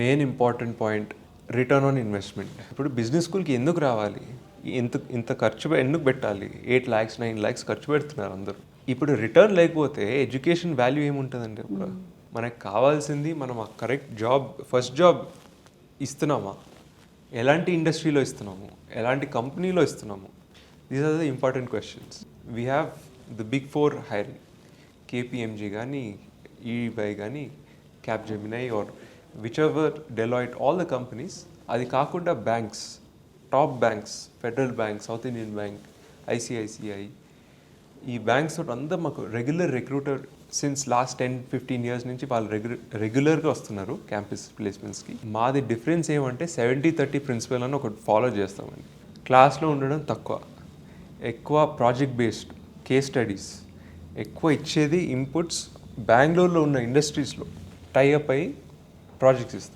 Main important point return on investment. ఇప్పుడు business స్కూల్కి ఎందుకు రావాలి, ఇంత ఖర్చు ఎందుకు పెట్టాలి? 8 lakhs 9 lakhs ఖర్చు పెడుతున్నారు అందరూ. ఇప్పుడు రిటర్న్ లేకపోతే ఎడ్యుకేషన్ వాల్యూ ఏముంటుందండి? ఇప్పుడు మనకు కావాల్సింది మనం ఆ కరెక్ట్ జాబ్, ఫస్ట్ జాబ్ ఇస్తున్నామా, ఎలాంటి ఇండస్ట్రీలో ఇస్తున్నాము, ఎలాంటి కంపెనీలో ఇస్తున్నాము. These are the important questions. We have the big 4 hiring, KPMG కానీ, ఈబై కానీ, Capgemini or whichever, Deloitte, all the companies. అది కాకుండా banks, top banks, Federal Bank, South Indian Bank, ICICI, ఈ బ్యాంక్స్ తోటి అందరూ మాకు regular recruiter since last 10-15 years నుంచి వాళ్ళు రెగ్యులర్గా వస్తున్నారు క్యాంపస్ ప్లేస్మెంట్స్కి. మాది డిఫరెన్స్ ఏమంటే 70-30 ప్రిన్సిపల్ అని ఒకటి ఫాలో చేస్తామండి. క్లాస్లో ఉండడం తక్కువ, ఎక్కువ ప్రాజెక్ట్ బేస్డ్ కేస్ స్టడీస్, ఎక్కువ ఇచ్చేది ఇన్పుట్స్ బెంగళూరులో ఉన్న ఇండస్ట్రీస్లో టైఅప్ అయ్యి ప్రాజెక్ట్స్ ఇస్తాం.